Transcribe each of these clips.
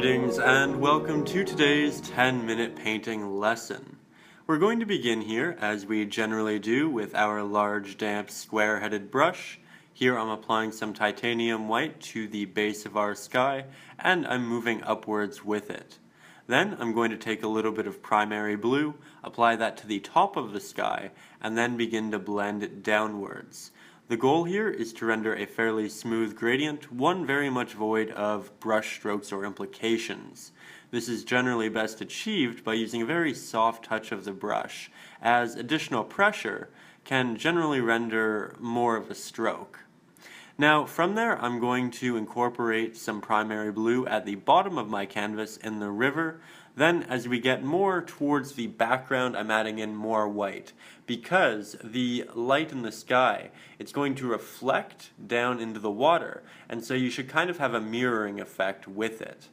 Greetings and welcome to today's 10-minute painting lesson. We're going to begin here, as we generally do, with our large damp square-headed brush. Here I'm applying some titanium white to the base of our sky, and I'm moving upwards with it. Then I'm going to take a little bit of primary blue, apply that to the top of the sky, and then begin to blend it downwards. The goal here is to render a fairly smooth gradient, one very much void of brush strokes or implications. This is generally best achieved by using a very soft touch of the brush, as additional pressure can generally render more of a stroke. Now from there I'm going to incorporate some primary blue at the bottom of my canvas in the river. Then as we get more towards the background, I'm adding in more white, because the light in the sky, it's going to reflect down into the water, and so you should kind of have a mirroring effect with it.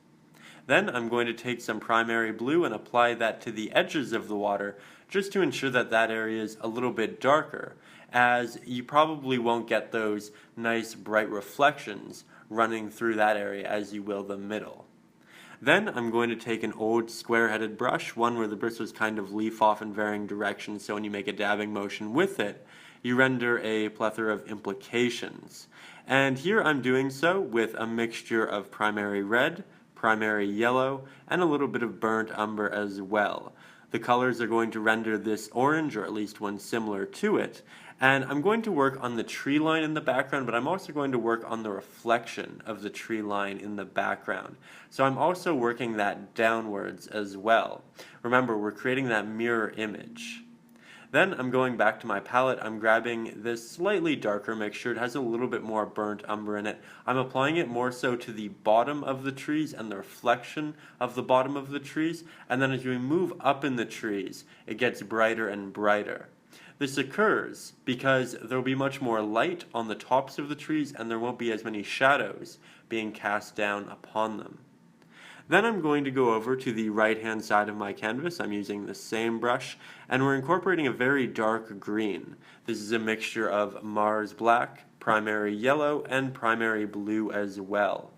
Then I'm going to take some primary blue and apply that to the edges of the water, just to ensure that that area is a little bit darker, as you probably won't get those nice bright reflections running through that area as you will the middle. Then I'm going to take an old square-headed brush, one where the bristles kind of leaf off in varying directions, so when you make a dabbing motion with it, you render a plethora of implications. And here I'm doing so with a mixture of primary red, primary yellow, and a little bit of burnt umber as well. The colors are going to render this orange, or at least one similar to it, and I'm going to work on the tree line in the background, but I'm also going to work on the reflection of the tree line in the background. So I'm also working that downwards as well. Remember, we're creating that mirror image. Then I'm going back to my palette, I'm grabbing this slightly darker mixture. It has a little bit more burnt umber in it. I'm applying it more so to the bottom of the trees and the reflection of the bottom of the trees, and then as we move up in the trees, it gets brighter and brighter. This occurs because there will be much more light on the tops of the trees and there won't be as many shadows being cast down upon them. Then I'm going to go over to the right-hand side of my canvas. I'm using the same brush, and we're incorporating a very dark green. This is a mixture of Mars black, primary yellow, and primary blue as well.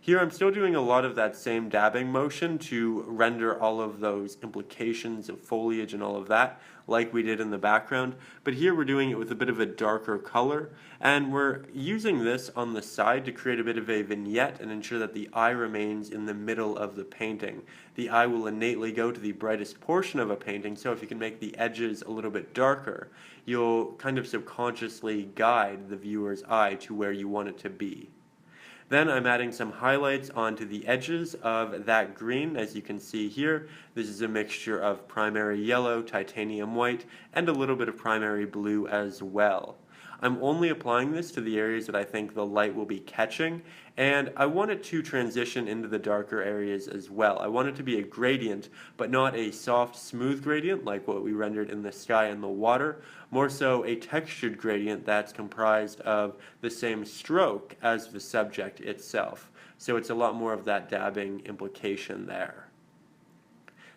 Here I'm still doing a lot of that same dabbing motion to render all of those implications of foliage and all of that, like we did in the background, but here we're doing it with a bit of a darker color, and we're using this on the side to create a bit of a vignette and ensure that the eye remains in the middle of the painting. The eye will innately go to the brightest portion of a painting, so if you can make the edges a little bit darker, you'll kind of subconsciously guide the viewer's eye to where you want it to be. Then I'm adding some highlights onto the edges of that green, as you can see here. This is a mixture of primary yellow, titanium white, and a little bit of primary blue as well. I'm only applying this to the areas that I think the light will be catching, and I want it to transition into the darker areas as well. I want it to be a gradient, but not a soft, smooth gradient like what we rendered in the sky and the water, more so a textured gradient that's comprised of the same stroke as the subject itself. So it's a lot more of that dabbing implication there.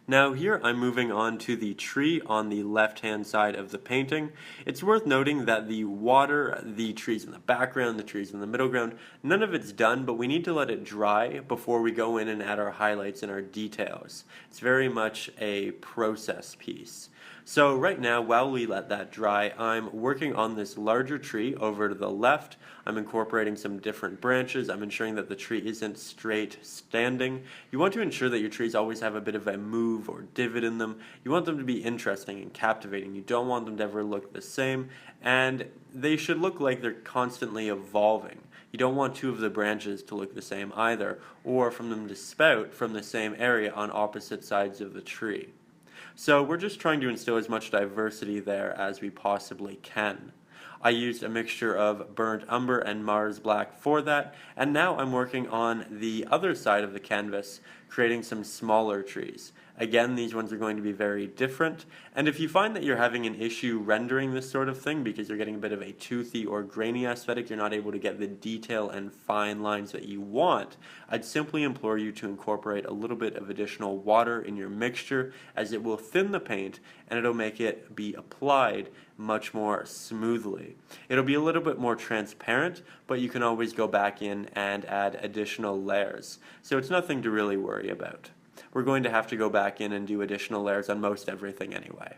Now here I'm moving on to the tree on the left-hand side of the painting. It's worth noting that the water, the trees in the background, the trees in the middle ground, none of it's done, but we need to let it dry before we go in and add our highlights and our details. It's very much a process piece. So right now, while we let that dry, I'm working on this larger tree over to the left. I'm incorporating some different branches. I'm ensuring that the tree isn't straight standing. You want to ensure that your trees always have a bit of a move or divot in them. You want them to be interesting and captivating. You don't want them to ever look the same, and they should look like they're constantly evolving. You don't want two of the branches to look the same either, or from them to spout from the same area on opposite sides of the tree. So we're just trying to instill as much diversity there as we possibly can. I used a mixture of burnt umber and Mars black for that, and now I'm working on the other side of the canvas, creating some smaller trees. Again, these ones are going to be very different, and if you find that you're having an issue rendering this sort of thing because you're getting a bit of a toothy or grainy aesthetic, you're not able to get the detail and fine lines that you want, I'd simply implore you to incorporate a little bit of additional water in your mixture, as it will thin the paint and it'll make it be applied much more smoothly. It'll be a little bit more transparent, but you can always go back in and add additional layers, so it's nothing to really worry about. We're going to have to go back in and do additional layers on most everything anyway.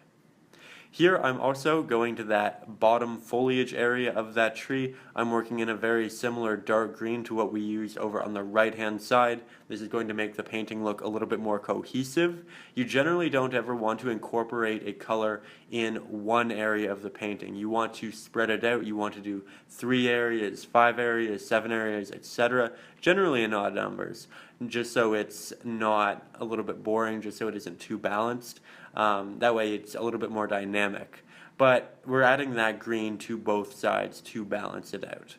Here I'm also going to that bottom foliage area of that tree. I'm working in a very similar dark green to what we used over on the right hand side. This is going to make the painting look a little bit more cohesive. You generally don't ever want to incorporate a color in one area of the painting. You want to spread it out. You want to do 3 areas, 5 areas, 7 areas, etc. Generally in odd numbers, just so it's not a little bit boring, just so it isn't too balanced. That way it's a little bit more dynamic. But we're adding that green to both sides to balance it out.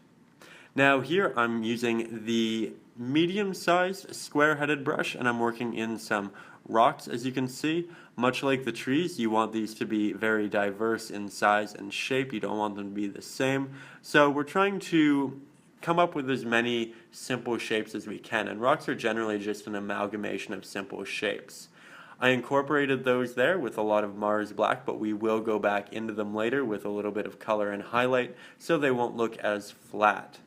Now here I'm using the medium-sized square-headed brush, and I'm working in some rocks. As you can see, much like the trees, you want these to be very diverse in size and shape. You don't want them to be the same. So we're trying to come up with as many simple shapes as we can, and rocks are generally just an amalgamation of simple shapes. I incorporated those there with a lot of Mars black, but we will go back into them later with a little bit of color and highlight so they won't look as flat.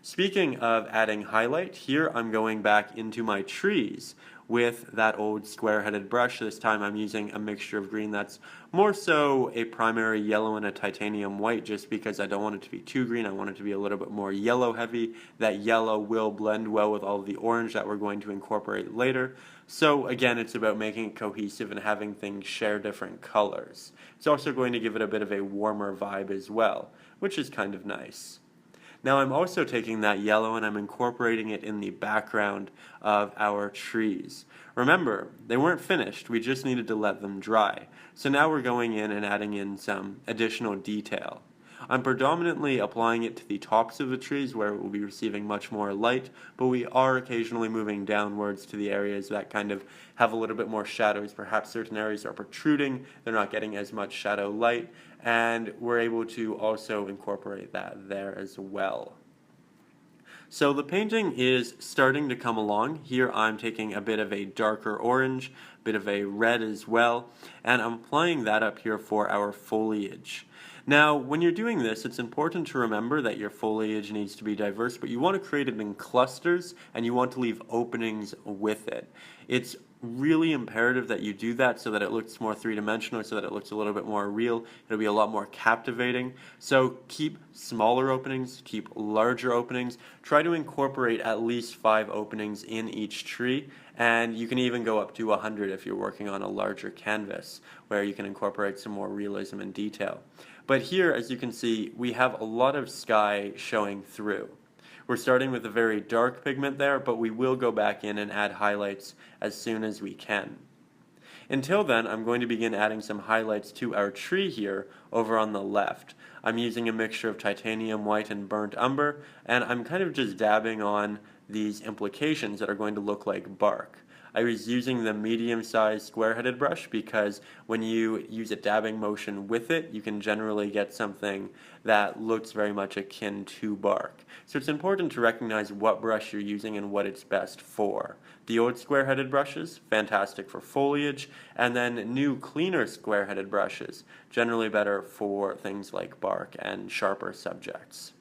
Speaking of adding highlight, here I'm going back into my trees with that old square-headed brush. This time I'm using a mixture of green that's more so a primary yellow and a titanium white, just because I don't want it to be too green. I want it to be a little bit more yellow heavy. That yellow will blend well with all of the orange that we're going to incorporate later. So again, it's about making it cohesive and having things share different colors. It's also going to give it a bit of a warmer vibe as well, which is kind of nice. Now I'm also taking that yellow and I'm incorporating it in the background of our trees. Remember, they weren't finished, we just needed to let them dry. So now we're going in and adding in some additional detail. I'm predominantly applying it to the tops of the trees where it will be receiving much more light, but we are occasionally moving downwards to the areas that kind of have a little bit more shadows. Perhaps certain areas are protruding, they're not getting as much shadow light, and we're able to also incorporate that there as well. So the painting is starting to come along. Here I'm taking a bit of a darker orange, a bit of a red as well, and I'm applying that up here for our foliage. Now, when you're doing this, it's important to remember that your foliage needs to be diverse, but you want to create it in clusters, and you want to leave openings with it. It's really imperative that you do that so that it looks more three-dimensional, so that it looks a little bit more real. It'll be a lot more captivating. So keep smaller openings, keep larger openings. Try to incorporate at least 5 openings in each tree, and you can even go up to 100 if you're working on a larger canvas, where you can incorporate some more realism and detail. But here, as you can see, we have a lot of sky showing through. We're starting with a very dark pigment there, but we will go back in and add highlights as soon as we can. Until then, I'm going to begin adding some highlights to our tree here over on the left. I'm using a mixture of titanium white and burnt umber, and I'm kind of just dabbing on these implications that are going to look like bark. I was using the medium-sized square-headed brush because when you use a dabbing motion with it, you can generally get something that looks very much akin to bark. So it's important to recognize what brush you're using and what it's best for. The old square-headed brushes, fantastic for foliage, and then new, cleaner square-headed brushes, generally better for things like bark and sharper subjects.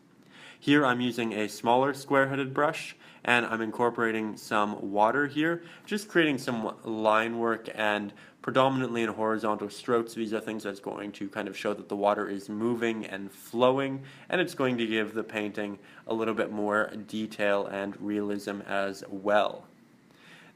Here I'm using a smaller square-headed brush, and I'm incorporating some water here, just creating some line work and predominantly in horizontal strokes. These are things that's going to kind of show that the water is moving and flowing, and it's going to give the painting a little bit more detail and realism as well.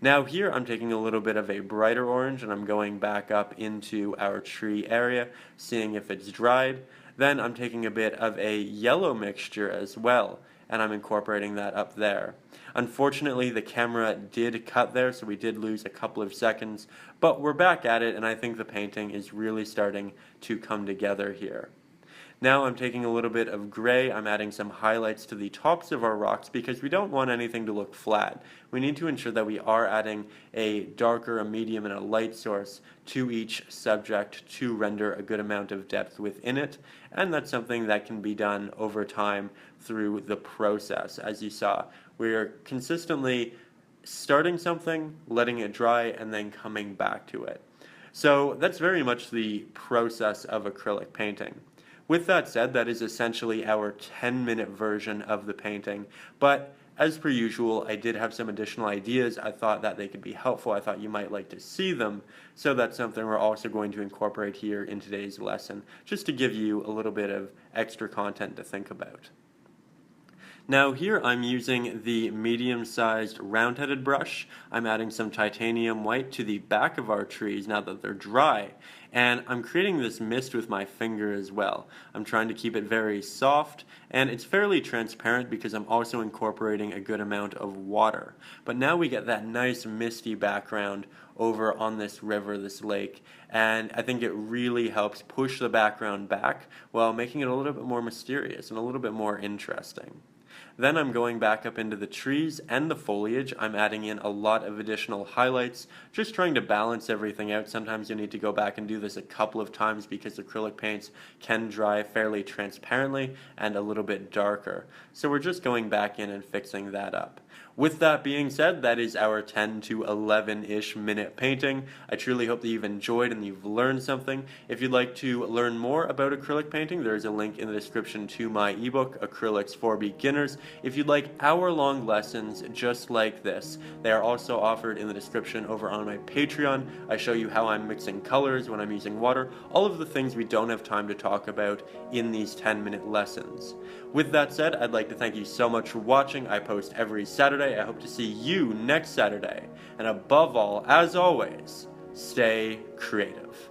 Now here I'm taking a little bit of a brighter orange and I'm going back up into our tree area, seeing if it's dried. Then I'm taking a bit of a yellow mixture as well, and I'm incorporating that up there. Unfortunately, the camera did cut there, so we did lose a couple of seconds, but we're back at it, and I think the painting is really starting to come together here. Now I'm taking a little bit of gray, I'm adding some highlights to the tops of our rocks because we don't want anything to look flat. We need to ensure that we are adding a darker, a medium, and a light source to each subject to render a good amount of depth within it, and that's something that can be done over time through the process. As you saw, we're consistently starting something, letting it dry, and then coming back to it. So that's very much the process of acrylic painting. With that said, that is essentially our 10-minute version of the painting, but as per usual, I did have some additional ideas. I thought that they could be helpful. I thought you might like to see them, so that's something we're also going to incorporate here in today's lesson, just to give you a little bit of extra content to think about. Now here I'm using the medium-sized round-headed brush. I'm adding some titanium white to the back of our trees now that they're dry, and I'm creating this mist with my finger as well. I'm trying to keep it very soft, and it's fairly transparent because I'm also incorporating a good amount of water. But now we get that nice misty background over on this river, this lake, and I think it really helps push the background back while making it a little bit more mysterious and a little bit more interesting. Then I'm going back up into the trees and the foliage. I'm adding in a lot of additional highlights, just trying to balance everything out. Sometimes you need to go back and do this a couple of times because acrylic paints can dry fairly transparently and a little bit darker. So we're just going back in and fixing that up. With that being said, that is our 10 to 11-ish minute painting. I truly hope that you've enjoyed and you've learned something. If you'd like to learn more about acrylic painting, there is a link in the description to my ebook, Acrylics for Beginners. If you'd like hour-long lessons just like this, they are also offered in the description over on my Patreon. I show you how I'm mixing colors when I'm using water, all of the things we don't have time to talk about in these 10-minute lessons. With that said, I'd like to thank you so much for watching. I post every Saturday. I hope to see you next Saturday. And above all, as always, stay creative.